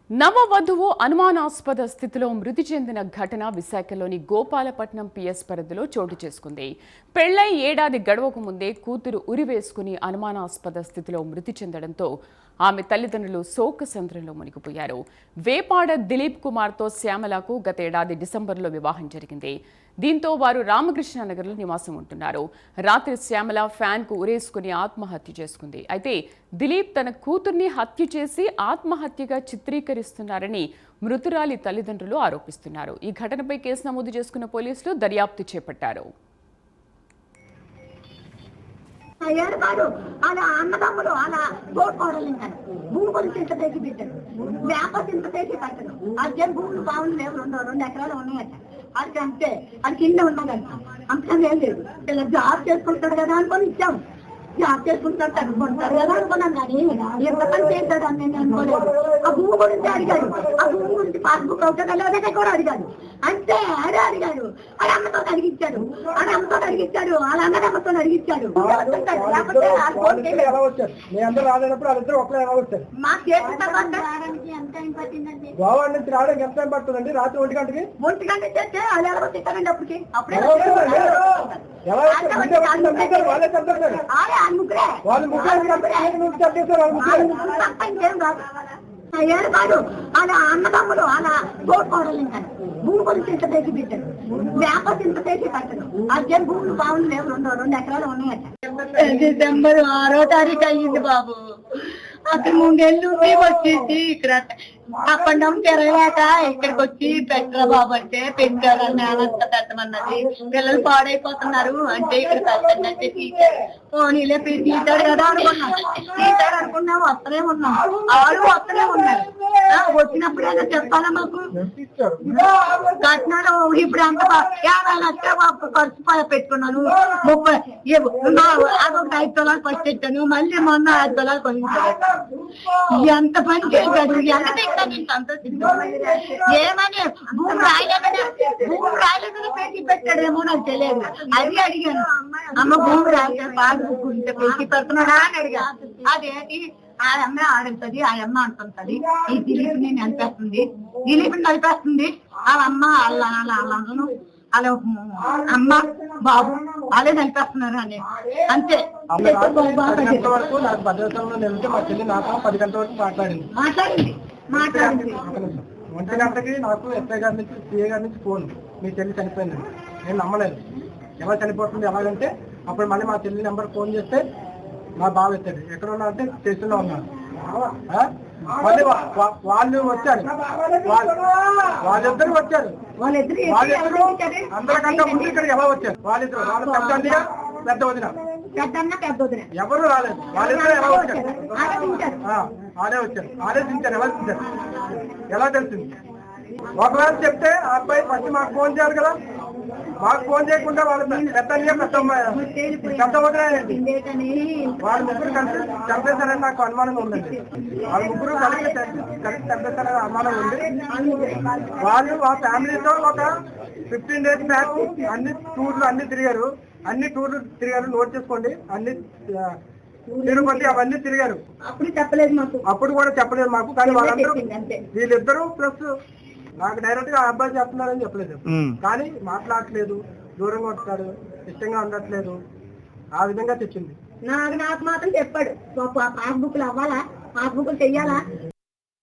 నవవధువు అనుమానాస్పద స్థితిలో మృతి చెందిన ఘటన విశాఖలోని గోపాలపట్నం పిఎస్ పరిధిలో చోటు చేసుకుంది. పెళ్లై ఏడాది గడవకు ముందే కూతురు ఉరివేసుకుని అనుమానాస్పద స్థితిలో మృతి చెందడంతో ఆమె తల్లిదండ్రులు శోకసంద్రంలో మునిగిపోయారు. వేపాడ దిలీప్ కుమార్తో శ్యామలకు గతేడాది డిసెంబర్లో వివాహం జరిగింది. దీంతో వారు రామకృష్ణనగర్లో నివాసం ఉంటున్నారు. రాత్రి శ్యామల ఫ్యాన్కు ఉరేసుకుని ఆత్మహత్య చేసుకుంది. అయితే దిలీప్ తన కూతుర్ని హత్య చేసి ఆత్మహత్యగా చిత్రీకరిస్తున్నారని మృతురాలి తల్లిదండ్రులు ఆరోపిస్తున్నారు. ఈ ఘటనపై కేసు నమోదు చేసుకున్న పోలీసులు దర్యాప్తు చేపట్టారు. ఏడుపాడు అలా అన్నదమ్ములు అలా తోడుకోవడం ఇంకా భూములు చింత తెచ్చి పెట్టారు, వేప చింత తెచ్చి కట్టను. అదే భూములు బాగుంది లేవు, 2 ఎకరాలు ఉన్నాయట. అది అంతే, అది కింద ఉన్నదంట. అంతకం ఏం లేదు. ఇలా జాబ్ చేసుకుంటాడు కదా అనుకొని ఇచ్చాము. జాబ్ చేసుకుంటాడు తగ్గుకుంటాడు కదా అనుకున్నాను, కానీ ఎంత పని చేస్తాడు అని నేను అనుకోలేదు. ఆ భూమి గురించి అడిగాడు, ఆ భూమి గురించి పాస్బుక్ అవుతుందా లేదంటే కూడా అడిగాడు. అంతే అదే అడిగాడు. అది అమ్మతో అడిగించాడు, అది అమ్మతో అడిగించాడు, వాళ్ళ అమ్మతో అడిగించాడు. మా చేసిన తర్వాత గోవా నుంచి రావడానికి ఎంత టైం పడుతుందండి? రాత్రి 1 గంటకి 1 గంట చేస్తే అది ఎలా తిట్టారండి అప్పటికి. అప్పుడే ఏడుపాడు అలా అన్నదమ్ములు అలా తోడుకోవడం ఇంకా భూములు చింత తెచ్చి పెట్టారు, వేప చింత తెచ్చి కట్టను. అదే భూములు బాగుంది లేవు, 2 ఎకరాలు ఉన్నాయట. డిసెంబర్ 6వ తారీఖు అయ్యింది బాబు. అక్కడ 3 నెలలు వచ్చేసి ఇక్కడ అప్ అండ్ డౌన్ తిరగలేక ఇక్కడికి వచ్చి పెట్టరా బాబు అంటే పెట్టారని నేనంత పెట్టమన్నది. పిల్లలు పాడైపోతున్నారు అంటే ఇక్కడ పెట్టండి పోనీలే తీసాడు కదా అనుకున్నాం. తీసాడు అనుకున్నాం, వస్తనే ఉన్నాం. వాళ్ళు వస్తనే ఉన్నారు. వచ్చినప్పుడు ఏదో చెప్పాలా మాకు? కట్నాలు ఇప్పుడు అంత 50 లక్షలు ఖర్చు పెట్టుకున్నాను. 30 అదొక 5 తులాలు ఫస్ట్ పెట్టాను, మళ్ళీ మొన్న 5 తులాలు కొనించాను. ఎంత పని చేశాడు, ఎంత సంతోషించాను. ఏమని భూమి రాయలేదని పెట్టి పెట్టాడేమో నాకు తెలియదు. అది అడిగాను, అమ్మ భూమి రాయలేదు పాస్బుక్ ఉంటే పెట్టి పెడుతున్నాడా అని అడిగా. అదేంటి ఆ అమ్మ ఆడుతుంది, ఆ అమ్మ అంటుంది, ఈ దిలీప్ ని నలిపేస్తుంది, దిలీప్ నలిపేస్తుంది. వాళ్ళ అమ్మ వాళ్ళను వాళ్ళ అమ్మ బాబు వాళ్ళే నలిపేస్తున్నారు అని అంతే. వరకు నాకు భద్రాచలంలో నిలిచి మా చెల్లి నాకు 10 గంటల వరకు మాట్లాడింది. 1 గంటకి నాకు ఎస్ఐ గారి నుంచి సిఏ గారి నుంచి ఫోన్, మీ చెల్లి చనిపోయిందండి. నేను నమ్మలేదు. ఎలా చనిపోతుంది ఎలాగంటే అప్పుడు మళ్ళీ మా చెల్లి నెంబర్ ఫోన్ చేస్తే మా బావ ఎత్తాడు. ఎక్కడ ఉన్నా అంటే స్టేషన్లో ఉన్నాను. మళ్ళీ వాళ్ళు వచ్చారు, వాళ్ళిద్దరు వచ్చారు. అందరికంటే ముందు ఇక్కడికి ఎలా వచ్చారు? వాళ్ళిద్దరు, వాళ్ళ పెద్ద వదిన ఎవరు రాలేదు. వాళ్ళిద్దరు ఎలా వచ్చారు? ఆడే వచ్చారు, ఆడే దించారు. ఎలా దించారు ఎలా తెలిసింది? ఒకవేళ చెప్తే ఆ అబ్బాయి ఫస్ట్ మాకు ఫోన్ చేయాలి కదా. మాకు ఫోన్ చేయకుండా వాళ్ళ పెద్ద వదిలేయండి. వాళ్ళ ముగ్గురు కలిసి చంపేశారని నాకు అనుమానంగా ఉందండి. వాళ్ళ ముగ్గురు కలిసి చంపేశారని అనుమానం ఉంది. వాళ్ళు ఆ ఫ్యామిలీతో ఒక 15 days బ్యాక్ అన్ని టూర్లు తిరిగారు. నోట్ చేసుకోండి. అన్ని తిరుపతి అవన్నీ తిరిగారు. అప్పుడు కూడా చెప్పలేదు మాకు. కానీ వాళ్ళందరూ వీళ్ళిద్దరూ ప్లస్ నాకు డైరెక్ట్ గా అబ్బాయి చెప్తున్నారని చెప్పలేదు. కానీ మాట్లాడట్లేదు, దూరంగా వస్తాడు, ఇష్టంగా ఉండట్లేదు, ఆ విధంగా తెచ్చింది. నాకు మాత్రం చెప్పాడు, పాస్బుక్లు అవ్వాలా, పాస్బుక్లు చెయ్యాలా.